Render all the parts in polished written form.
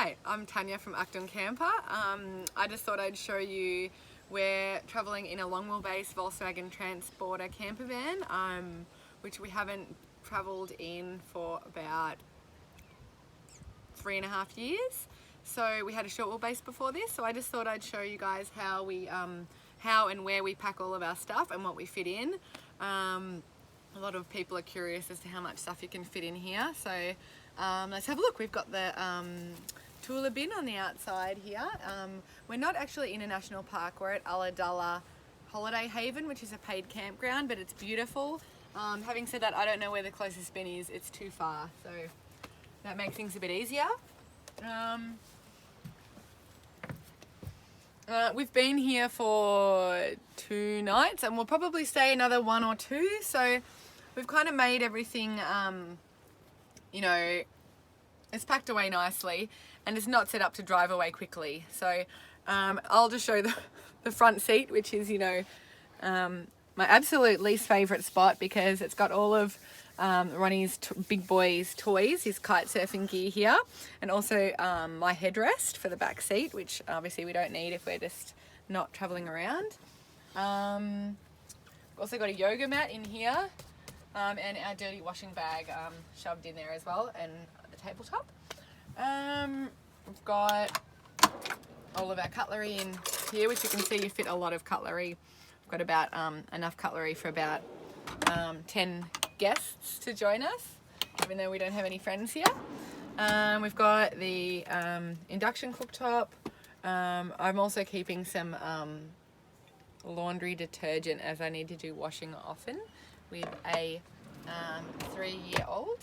Hi, I'm Tanya from Acton Camper. I just thought I'd show you we're travelling in a long wheelbase Volkswagen Transporter camper van, which we haven't travelled in for about 3.5 years. So we had a short wheelbase before this, so I just thought I'd show you guys how and where we pack all of our stuff and what we fit in. A lot of people are curious as to how much stuff you can fit in here, so let's have a look. We've got the Tooler bin on the outside here. We're not actually in a national park, we're at Ulladulla Holiday Haven, which is a paid campground, but it's beautiful. Having said that, I don't know where the closest bin is, it's too far, so that makes things a bit easier. We've been here for 2 nights and we'll probably stay another 1 or 2, so we've kind of made everything, you know, it's packed away nicely and it's not set up to drive away quickly. So I'll just show the front seat, which is, you know, my absolute least favourite spot because it's got all of Ronnie's big boy's toys, his kite surfing gear here, and also my headrest for the back seat, which obviously we don't need if we're just not travelling around. We've also got a yoga mat in here, and our dirty washing bag shoved in there as well, and the tabletop. We've got all of our cutlery in here, which you can see you fit a lot of cutlery. We've got about enough cutlery for about 10 guests to join us, even though we don't have any friends here. We've got the induction cooktop. I'm also keeping some laundry detergent as I need to do washing often with a 3-year-old.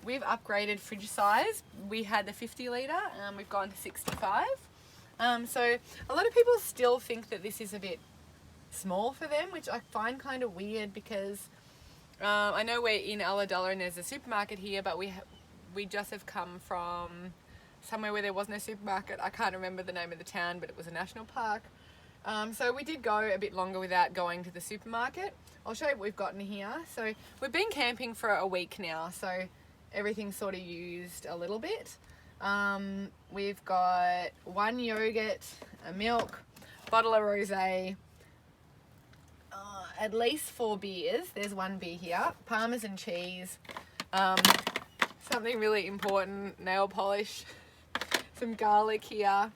We've upgraded fridge size. We had the 50 litre, we've gone to 65. So a lot of people still think that this is a bit small for them, which I find kind of weird because I know we're in Ulladulla and there's a supermarket here, but we just have come from somewhere where there wasn't a supermarket. I can't remember the name of the town, but it was a national park. So we did go a bit longer without going to the supermarket. I'll show you what we've got in here. So we've been camping for a week now, so everything's sort of used a little bit. We've got 1 yogurt, a milk, bottle of rosé, at least 4 beers. There's 1 beer here. Parmesan cheese, something really important, nail polish, some garlic here.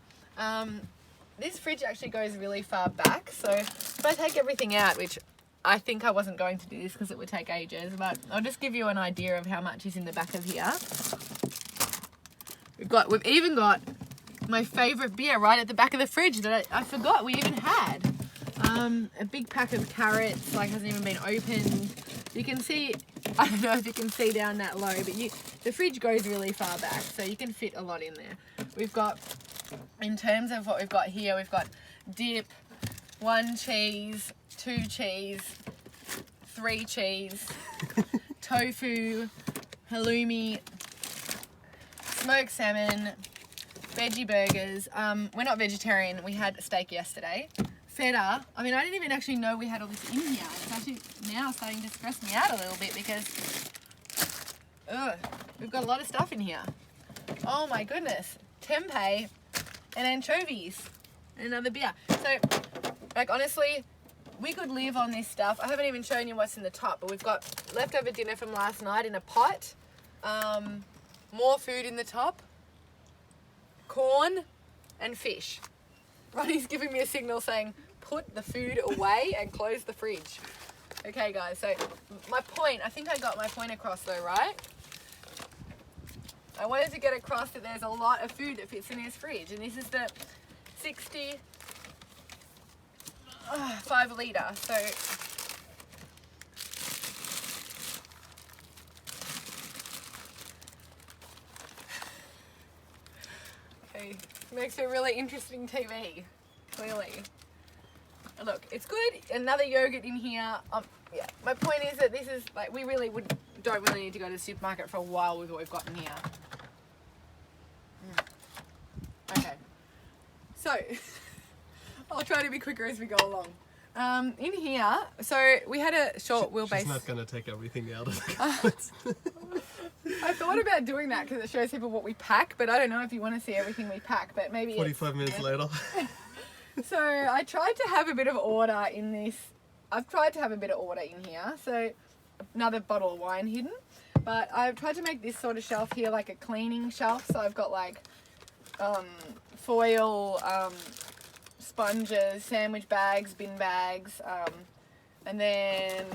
This fridge actually goes really far back, so if I take everything out, which I think I wasn't going to do this because it would take ages, but I'll just give you an idea of how much is in the back of here. We've even got my favourite beer right at the back of the fridge that I forgot we even had. A big pack of carrots, like hasn't even been opened. You can see, I don't know if you can see down that low, but the fridge goes really far back, so you can fit a lot in there. We've got, in terms of what we've got here, we've got dip, 1 cheese, 2 cheese, 3 cheese, tofu, halloumi, smoked salmon, veggie burgers. We're not vegetarian, we had steak yesterday. Feta. I mean, I didn't even actually know we had all this in here. It's actually now starting to stress me out a little bit because we've got a lot of stuff in here. Oh my goodness. Tempeh and anchovies and another beer. So, like, honestly, we could live on this stuff. I haven't even shown you what's in the top, but we've got leftover dinner from last night in a pot. More food in the top. Corn and fish. Ronnie's giving me a signal saying, put the food away and close the fridge. Okay guys, so my point, I think I got my point across though, right? I wanted to get across that there's a lot of food that fits in this fridge, and this is the 65 litre, so okay, makes a really interesting TV, clearly. Look, it's good. Another yogurt in here. Yeah, my point is that this is like, we really don't really need to go to the supermarket for a while with what we've got in here. Okay, so I'll try to be quicker as we go along. In here, so we had a short wheelbase. She's not going to take everything out of the cupboards. I thought about doing that because it shows people what we pack, but I don't know if you want to see everything we pack, but maybe 45 minutes later. So I tried to have a bit of order in this. I've tried to have a bit of order in here. So another bottle of wine hidden. But I've tried to make this sort of shelf here like a cleaning shelf. So I've got like foil, sponges, sandwich bags, bin bags, and then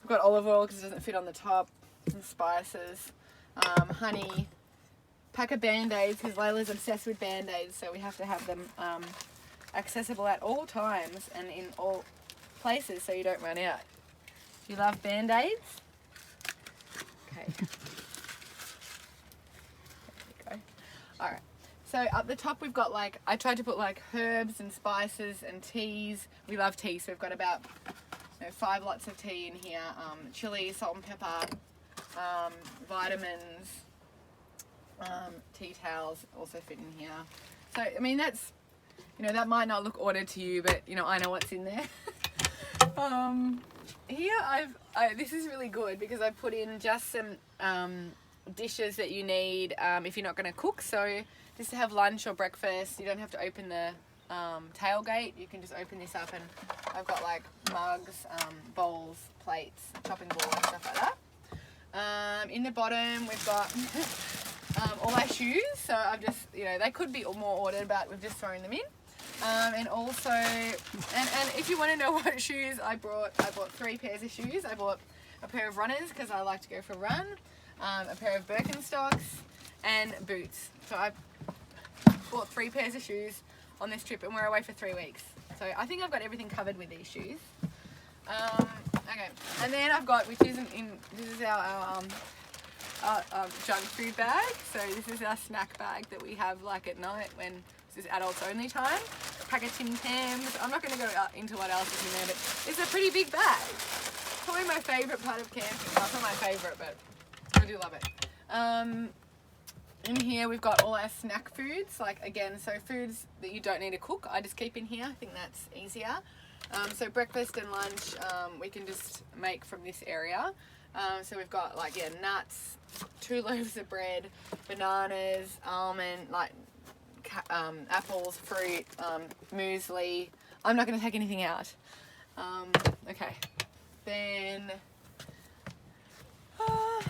I've got olive oil because it doesn't fit on the top, some spices, honey, pack of Band-Aids because Layla's obsessed with Band-Aids, so we have to have them accessible at all times and in all places so you don't run out. Do you love Band-Aids? Okay. There we go. Alright. So up the top we've got like, I tried to put like herbs and spices and teas. We love tea, so we've got about 5 lots of tea in here. Chili, salt and pepper, vitamins, tea towels also fit in here. So, I mean, that's, that might not look ordered to you, but, I know what's in there. Here this is really good because I've put in just some dishes that you need if you're not going to cook. So just to have lunch or breakfast, you don't have to open the tailgate. You can just open this up and I've got like mugs, bowls, plates, chopping board, stuff like that. In the bottom we've got all my shoes. So I've just, they could be more ordered, but we've just thrown them in. And also, and if you want to know what shoes I bought 3 pairs of shoes. I bought a pair of runners because I like to go for a run, a pair of Birkenstocks, and boots. So I bought 3 pairs of shoes on this trip, and we're away for 3 weeks. So I think I've got everything covered with these shoes. Okay, and then I've got, this is our junk food bag. So this is our snack bag that we have like at night when this is adults only time. A pack of Tim Tams. I'm not going to go into what else is in there, but it's a pretty big bag. Probably my favourite part of camping. Well, it's not my favourite, but I do love it. In here we've got all our snack foods, like again, so foods that you don't need to cook, I just keep in here. I think that's easier. So breakfast and lunch we can just make from this area. So we've got like, nuts, 2 loaves of bread, bananas, almond, like apples, fruit, muesli. I'm not going to take anything out. Okay, then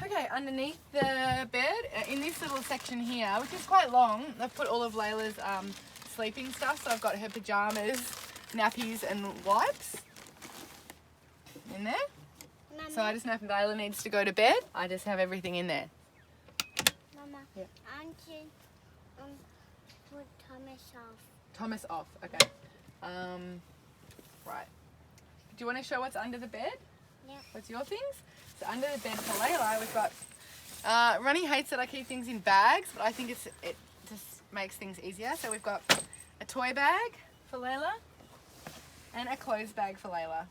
okay, underneath the bed, in this little section here, which is quite long, I've put all of Layla's sleeping stuff. So I've got her pajamas, nappies and wipes in there. Mama, So I just know if Layla needs to go to bed, I just have everything in there. Mama, Yeah. aren't you put Thomas off? Thomas off, okay. Right. Do you want to show what's under the bed? Yeah. What's your things? So under the bed for Layla, we've got, Ronnie hates that I keep things in bags, but I think it just makes things easier. So we've got a toy bag for Layla and a clothes bag for Layla.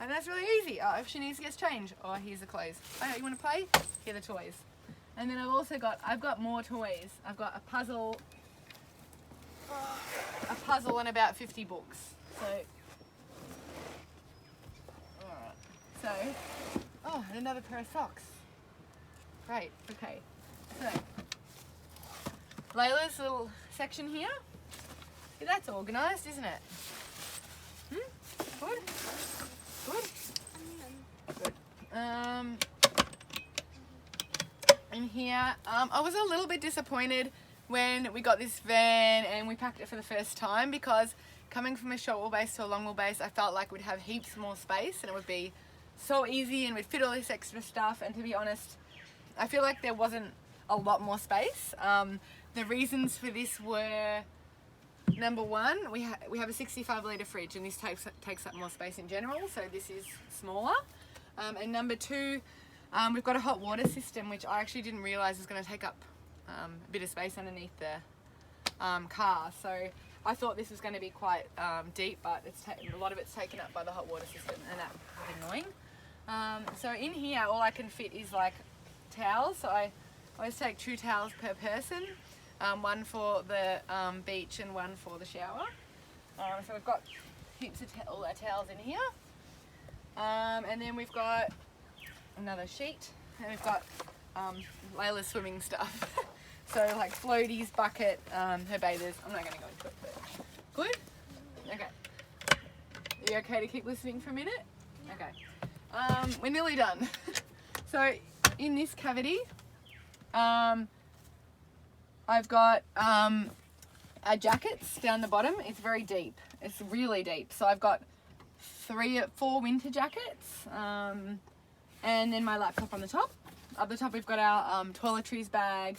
And that's really easy. Oh, if she needs to get changed, oh, here's the clothes. Oh, you want to play? Here are the toys. And then I've got more toys. I've got a puzzle and about 50 books. So, alright. So, oh, and another pair of socks. Great, okay. So, Layla's little section here. See, that's organised, isn't it? Good? Good? Good. In here, I was a little bit disappointed when we got this van and we packed it for the first time, because coming from a short wheelbase to a long wheelbase, I felt like we'd have heaps more space and it would be so easy and we'd fit all this extra stuff. And to be honest, I feel like there wasn't a lot more space. The reasons for this were, number one, we have a 65 litre fridge and this takes up more space in general, so this is smaller. And number two, we've got a hot water system, which I actually didn't realise was going to take up a bit of space underneath the car. So I thought this was going to be quite deep, but a lot of it's taken up by the hot water system, and that's annoying. So in here, all I can fit is like towels. So I always take 2 towels per person, one for the beach and one for the shower. So we've got heaps of all our towels in here. And then we've got another sheet And we've got Layla's swimming stuff. So like floaties, bucket, her bathers. I'm not going to go into it, but good? Okay. Are you okay to keep listening for a minute? Okay. We're nearly done. So in this cavity, I've got our jackets down the bottom. It's very deep. It's really deep. So I've got 4 winter jackets, and then my laptop on the top. Up the top we've got our toiletries bag,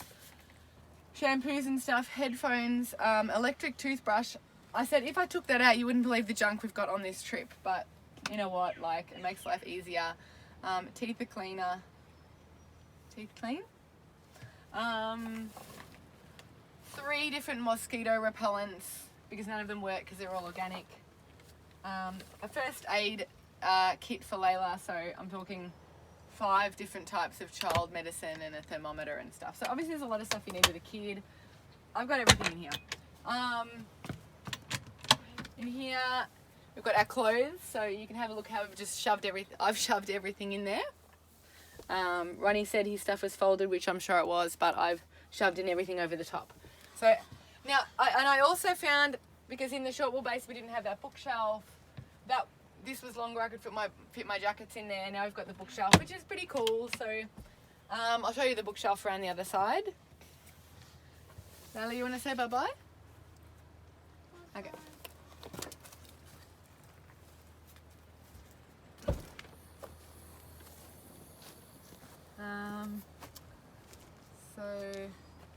shampoos and stuff, headphones, electric toothbrush. I said if I took that out you wouldn't believe the junk we've got on this trip, but you know what, like it makes life easier. Teeth cleaner. Teeth clean. 3 different mosquito repellents because none of them work because they're all organic. A first aid kit for Layla, so I'm talking 5 different types of child medicine and a thermometer and stuff. So obviously there's a lot of stuff you need with a kid. I've got everything in here. In here we've got our clothes, so you can have a look how we've just shoved everything. I've shoved everything in there. Ronnie said his stuff was folded, which I'm sure it was, but I've shoved in everything over the top. So now, I also found, because in the short wheelbase we didn't have that bookshelf, that this was longer, I could fit my jackets in there. Now we've got the bookshelf, which is pretty cool. So I'll show you the bookshelf around the other side. Natalie, you want to say bye-bye? Okay. So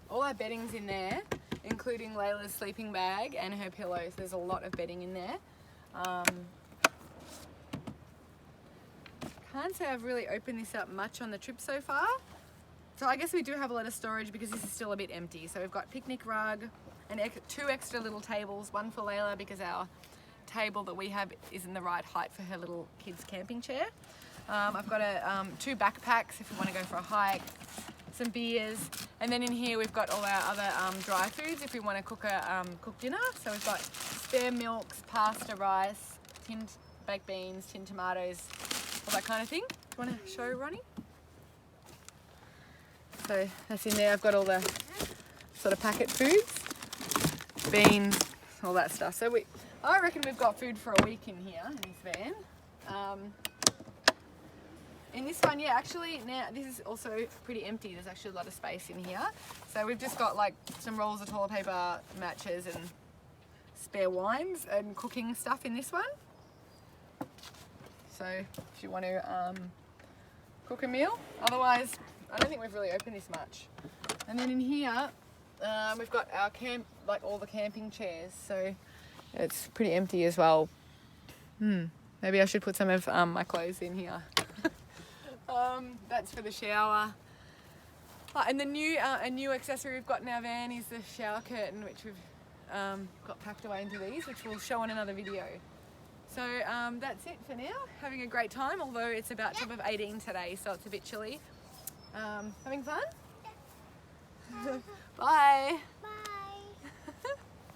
all our bedding's in there, including Layla's sleeping bag and her pillows. There's a lot of bedding in there. Can't say I've really opened this up much on the trip so far. So I guess we do have a lot of storage because this is still a bit empty. So we've got picnic rug and 2 extra little tables, one for Layla because our table that we have isn't the right height for her little kids camping chair. I've got 2 backpacks if we want to go for a hike, some beers, and then in here we've got all our other dry foods if we want to cook dinner. So we've got spare milks, pasta, rice, tinned baked beans, tinned tomatoes, all that kind of thing. Do you want to show Ronnie? So that's in there. I've got all the sort of packet foods, beans, all that stuff. So I reckon we've got food for a week in here in this van. In this one, yeah, actually now this is also pretty empty. There's actually a lot of space in here. So we've just got like some rolls of toilet paper, matches and spare wines and cooking stuff in this one. So if you want to cook a meal. Otherwise, I don't think we've really opened this much. And then in here, we've got our all the camping chairs. So it's pretty empty as well. Maybe I should put some of my clothes in here. That's for the shower. And the a new accessory we've got in our van is the shower curtain, which we've got packed away into these, which we'll show in another video. So that's it for now. Having a great time, although it's about top of 18 today, so it's a bit chilly. Having fun? Bye. Bye.